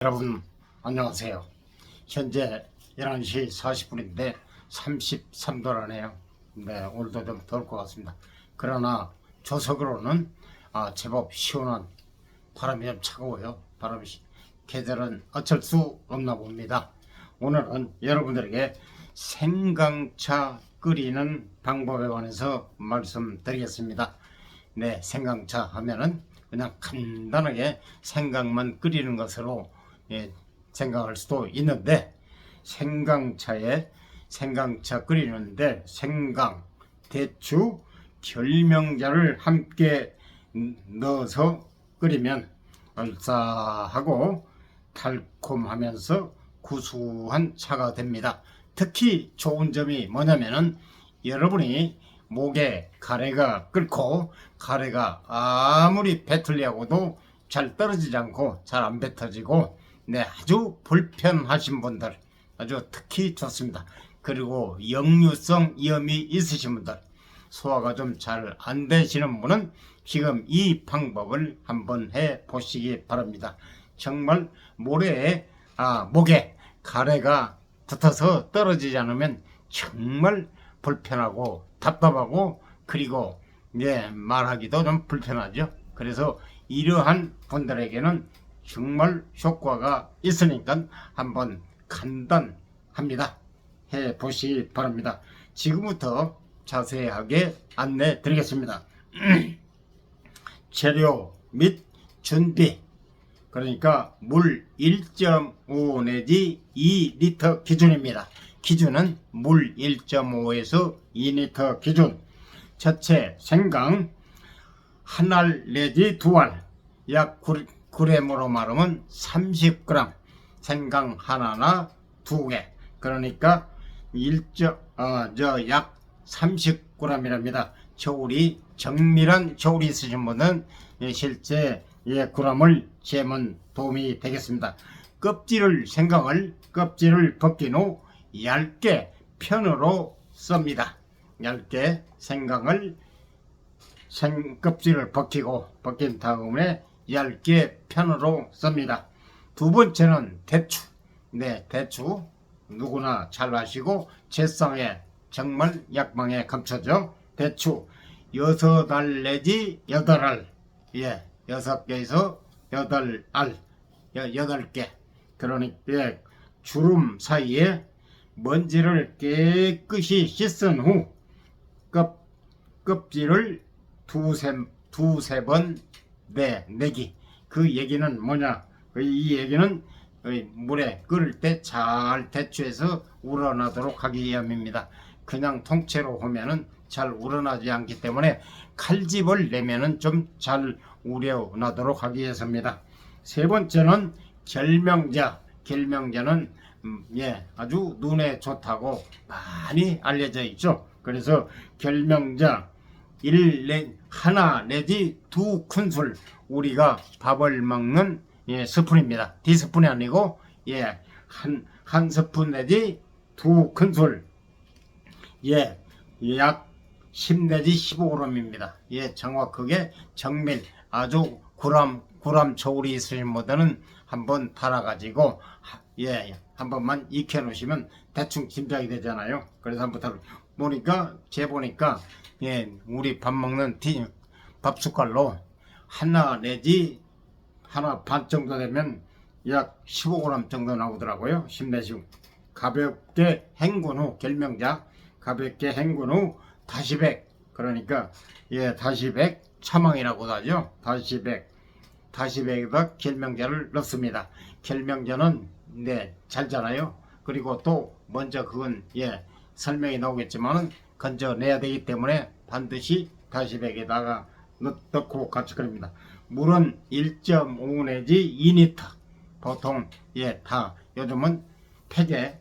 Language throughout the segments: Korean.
여러분 안녕하세요. 현재 11시 40분인데 33도라네요. 네, 오늘도 좀 더울 것 같습니다. 그러나 조석으로는 제법 시원한 바람이 좀 차가워요. 계절은 어쩔 수 없나 봅니다. 오늘은 여러분들에게 생강차 끓이는 방법에 관해서 말씀드리겠습니다. 네, 생강차 하면은 그냥 간단하게 생강만 끓이는 것으로 생각할 수도 있는데, 생강차 끓이는데 생강, 대추, 결명자를 함께 넣어서 끓이면 알싸하고 달콤하면서 구수한 차가 됩니다. 특히 좋은 점이 뭐냐면은 여러분이 목에 가래가 끓고 가래가 아무리 뱉으려고도 잘 떨어지지 않고 잘 안 뱉어지고, 네, 아주 불편하신 분들 아주 특히 좋습니다. 그리고 역류성 이염이 있으신 분들, 소화가 좀 잘 안 되시는 분은 지금 이 방법을 한번 해 보시기 바랍니다. 정말 목에 가래가 붙어서 떨어지지 않으면 정말 불편하고 답답하고, 그리고 말하기도 좀 불편하죠. 그래서 이러한 분들에게는 정말 효과가 있으니까 한번 간단합니다. 해 보시기 바랍니다. 지금부터 자세하게 안내 드리겠습니다. 재료 및 준비, 그러니까 물 1.5 내지 2리터 기준입니다. 기준은 물 1.5에서 2리터 기준. 첫째, 생강 한 알 내지 두 알, 약 9g으로 말하면 30g. 생강 하나나 두 개, 그러니까 약 30g이랍니다. 정밀한 저울이 있으신 분은 실제 g을 재면 도움이 되겠습니다. 생강을 껍질을 벗긴 후 얇게 편으로 썹니다. 얇게 생강을 껍질을 벗긴 다음에 얇게 편으로 썹니다. 두 번째는 대추. 네, 대추 누구나 잘 아시고 제상에 정말 약방에 감춰져. 대추 6알 내지 8알, 6개에서 8알, 8개. 그러니까 주름 사이에 먼지를 깨끗이 씻은 후 껍질을 두세 번 내기. 그 얘기는 뭐냐? 이 얘기는 물에 끓을 때 잘 대추해서 우러나도록 하기 위함입니다. 그냥 통째로 하면은 잘 우러나지 않기 때문에 칼집을 내면은 좀 잘 우러나도록 하기 위해서입니다. 세 번째는 결명자는 아주 눈에 좋다고 많이 알려져 있죠. 그래서 결명자 하나 내지 두 큰술, 우리가 밥을 먹는 스푼입니다. 티스푼이 아니고 한 스푼 내지 두 큰술, 약 10 내지 15g입니다. 정확하게 정밀 아주 구람 저울이 있으신 분들은 한번 달아가지고 한 번만 익혀 놓으시면 대충 짐작이 되잖아요. 그래서 한번 재보니까 우리 밥 먹는 밥 숟갈로 하나 내지 하나 반 정도 되면 약 15g 정도 나오더라고요. 10 내지 가볍게 헹군 후, 가볍게 헹군 후 다시백, 그러니까 다시백 차망이라고도 하죠. 다시백에다 결명자를 넣습니다. 결명자는 잘잖아요. 그리고 또 먼저 그건 설명이 나오겠지만은 건져내야 되기 때문에 반드시 다시백에다가 넣고 같이 끓입니다. 물은 1.5 내지 2리터. 보통 다 요즘은 팩에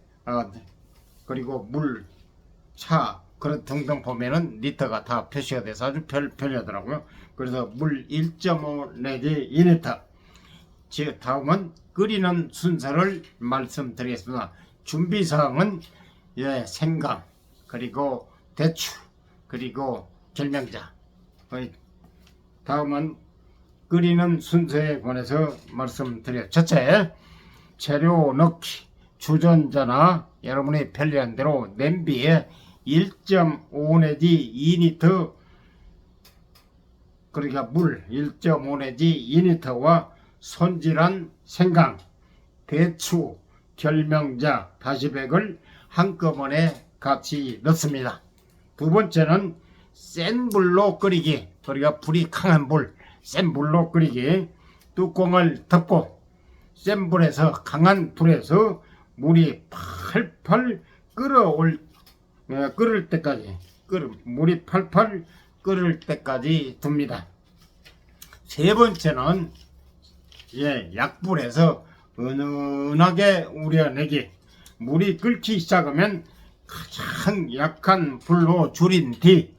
그리고 물, 차 그런 등등 보면은 리터가 다 표시가 돼서 아주 편리하더라고요. 그래서 물 1.5 내지 2리터. 다음은 끓이는 순서를 말씀드리겠습니다. 준비사항은 생강, 그리고 대추, 그리고 결명자. 다음은 끓이는 순서에 관해서 말씀드려요. 첫째, 재료 넣기, 주전자나 여러분이 편리한 대로 냄비에 1.5 내지 2리터, 그러니까 물 1.5 내지 2리터와 손질한 생강, 대추, 결명자, 다시백을 한꺼번에 같이 넣습니다. 두 번째는 센 불로 끓이기, 그러니까 불이 강한 불, 센 불로 끓이기. 뚜껑을 덮고 센 불에서, 강한 불에서 물이 팔팔 끓을 때까지, 물이 팔팔 끓을 때까지 둡니다. 세 번째는 약불에서 은은하게 우려내기. 물이 끓기 시작하면 가장 약한 불로 줄인 뒤,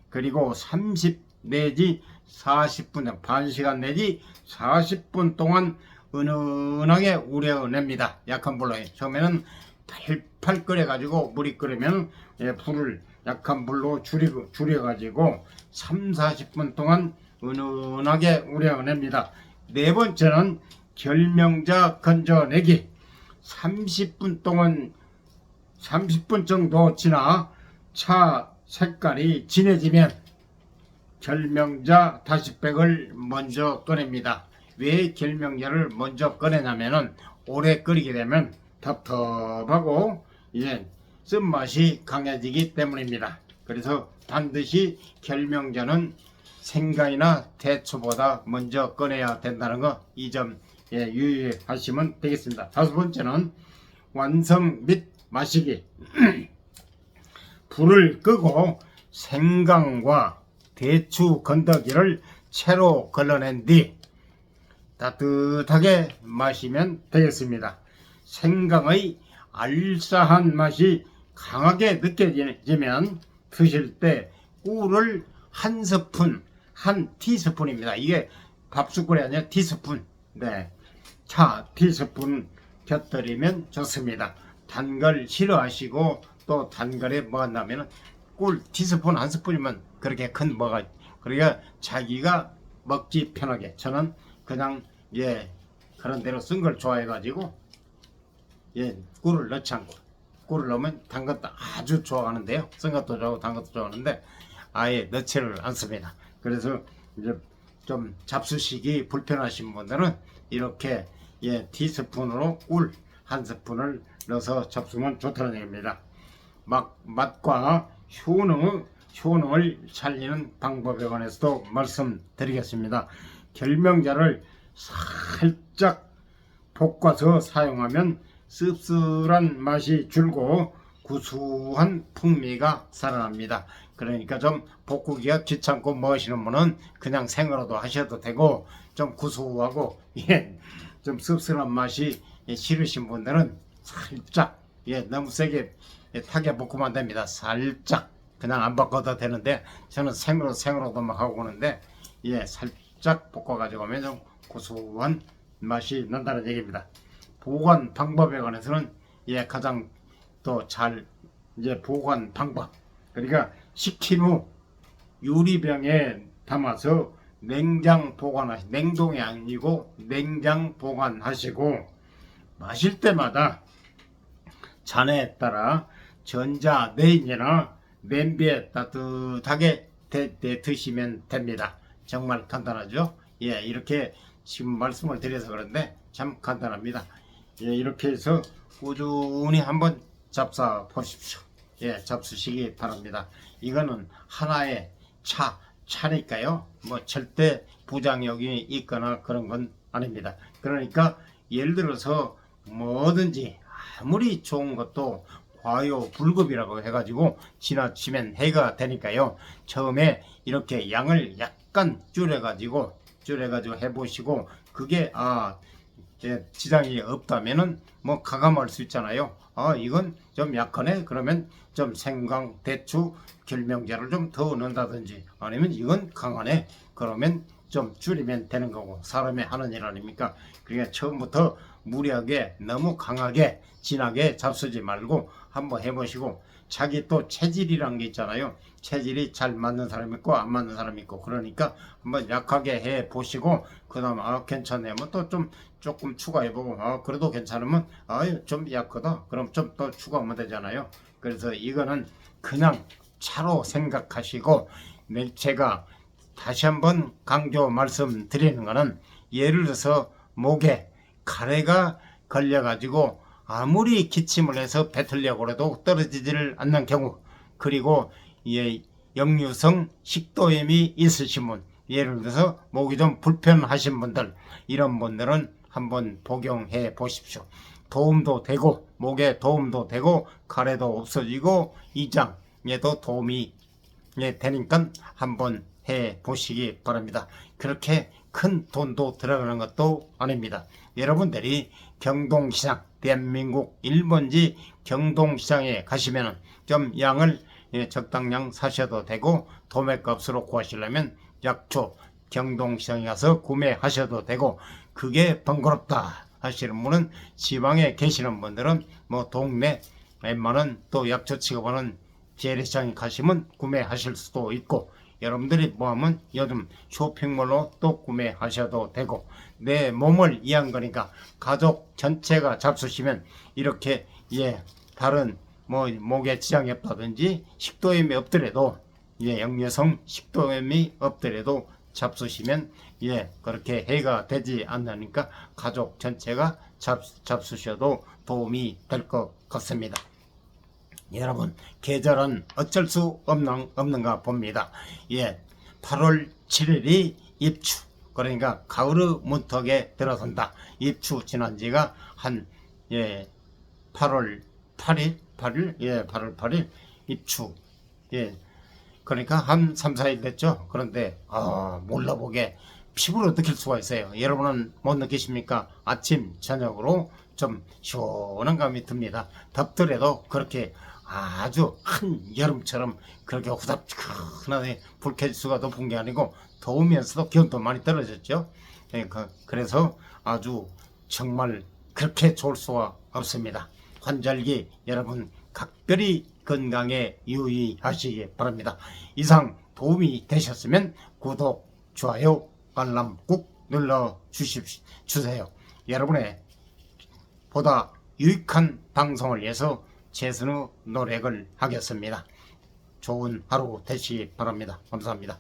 그리고 30 내지 40분, 반 시간 내지 40분 동안 은은하게 우려냅니다. 약한 불로. 처음에는 팔팔 끓여가지고 물이 끓으면 불을 약한 불로 줄여가지고 3, 40분 동안 은은하게 우려냅니다. 네 번째는 결명자 건져내기. 30분 동안, 30분 정도 지나 차 색깔이 진해지면 결명자 다시백을 먼저 꺼냅니다. 왜 결명자를 먼저 꺼내냐면은 오래 끓이게 되면 텁텁하고 쓴맛이 강해지기 때문입니다. 그래서 반드시 결명자는 생강이나 대추보다 먼저 꺼내야 된다는 거, 이 점 유의하시면 되겠습니다. 다섯 번째는 완성 및 마시기. 불을 끄고 생강과 대추 건더기를 채로 걸러낸 뒤 따뜻하게 마시면 되겠습니다. 생강의 알싸한 맛이 강하게 느껴지면 드실 때 꿀을 한 스푼, 한 티스푼입니다. 이게 밥숟갈이 아니라 티스푼. 차 티스푼 곁들이면 좋습니다. 단 걸 싫어하시고 또 단 거에 뭐가 나면 꿀 티스푼 한 스푼이면 그렇게 큰 뭐가, 그러니까 자기가 먹기 편하게. 저는 그냥 그런 대로 쓴 걸 좋아해 가지고 꿀을 넣지 않고, 꿀을 넣으면 단 것도 아주 좋아하는데요, 쓴 것도 좋아하고 단 것도 좋아하는데 아예 넣지를 않습니다. 그래서 이제 좀 잡수시기 불편하신 분들은 이렇게 티스푼으로 꿀 한 스푼을 넣어서 잡수면 좋다는 얘기입니다. 맛과 효능을 살리는 방법에 관해서도 말씀드리겠습니다. 결명자를 살짝 볶아서 사용하면 씁쓸한 맛이 줄고 구수한 풍미가 살아납니다. 그러니까 좀 볶기가 귀찮고 뭐 하시는 분은 그냥 생으로도 하셔도 되고, 좀 구수하고 좀 씁쓸한 맛이 싫으신 분들은 살짝 너무 세게 타게 볶으면 안 됩니다. 살짝 그냥 안 볶아도 되는데, 저는 생으로도 막 하고 오는데 살짝 볶아 가지고 하면 좀 고소한 맛이 난다는 얘기입니다. 보관 방법에 관해서는 가장 또 잘 보관 방법, 그러니까 식힌 후 유리병에 담아서 냉장 보관하시, 냉동이 아니고 냉장 보관하시고, 마실 때마다 잔에 따라 전자 레인지나 냄비에 따뜻하게 드시면 됩니다. 정말 간단하죠? 이렇게 지금 말씀을 드려서 그런데 참 간단합니다. 이렇게 해서 꾸준히 한번 잡숴 보십시오. 잡수시기 바랍니다. 이거는 하나의 차니까요. 뭐 절대 부작용이 있거나 그런 건 아닙니다. 그러니까 예를 들어서 뭐든지 아무리 좋은 것도 과요불급이라고 해가지고 지나치면 해가 되니까요. 처음에 이렇게 양을 약간 줄여가지고 해보시고, 그게 지장이 없다면은 뭐 가감할 수 있잖아요. 이건 좀 약하네, 그러면 좀 생강, 대추, 결명자를 좀 더 넣는다든지, 아니면 이건 강하네, 그러면 좀 줄이면 되는 거고, 사람이 하는 일 아닙니까? 그러니까 처음부터 무리하게 너무 강하게 진하게 잡수지 말고 한번 해보시고, 자기 또 체질이란 게 있잖아요. 체질이 잘 맞는 사람이 있고 안 맞는 사람이 있고, 그러니까 한번 약하게 해 보시고, 그 다음 괜찮네요 또 좀 조금 추가해보고, 그래도 괜찮으면 좀 약하다 그럼 좀 더 추가하면 되잖아요. 그래서 이거는 그냥 차로 생각하시고, 제가 다시 한번 강조 말씀드리는 거는, 예를 들어서 목에 가래가 걸려가지고 아무리 기침을 해서 뱉으려고 해도 떨어지지를 않는 경우, 그리고 역류성 식도염이 있으신 분, 예를 들어서 목이 좀 불편하신 분들, 이런 분들은 한번 복용해 보십시오. 도움도 되고, 목에 도움도 되고, 가래도 없어지고, 이장에도 도움이 되니까 한번 해 보시기 바랍니다. 그렇게 큰 돈도 들어가는 것도 아닙니다. 여러분들이 경동시장, 대한민국 1번지 경동시장에 가시면 좀 양을 적당량 사셔도 되고, 도매값으로 구하시려면 약초 경동시장에 가서 구매하셔도 되고, 그게 번거롭다 하시는 분은, 지방에 계시는 분들은 뭐 동네 웬만한 또 약초 취급하는 재래시장에 가시면 구매하실 수도 있고, 여러분들이 뭐하면 요즘 쇼핑몰로 또 구매하셔도 되고, 내 몸을 이해한 거니까 가족 전체가 잡수시면 이렇게 다른 뭐 목에 지장이 없다든지 식도염이 없더라도, 역류성 식도염이 없더라도 잡수시면 그렇게 해가 되지 않으니까 가족 전체가 잡수셔도 도움이 될 것 같습니다. 여러분, 계절은 어쩔 수 없는가 봅니다. 8월 7일이 입추, 그러니까 가을의 문턱에 들어선다. 입추 지난 지가 한 8월 8일, 8월 8일 입추, 그러니까 한 3, 4일 됐죠. 그런데 몰라보게 피부로 느낄 수가 있어요. 여러분은 못 느끼십니까? 아침 저녁으로 좀 시원한 감이 듭니다. 덥더라도 그렇게 아주 한여름처럼 그렇게 후답지근하게 불쾌지수가 높은 게 아니고, 더우면서도 기온도 많이 떨어졌죠. 그래서 아주 정말 그렇게 좋을 수가 없습니다. 환절기 여러분 각별히 건강에 유의하시기 바랍니다. 이상 도움이 되셨으면 구독, 좋아요, 알람 꾹 눌러 주세요. 여러분의 보다 유익한 방송을 위해서 최선의 노력을 하겠습니다. 좋은 하루 되시기 바랍니다. 감사합니다.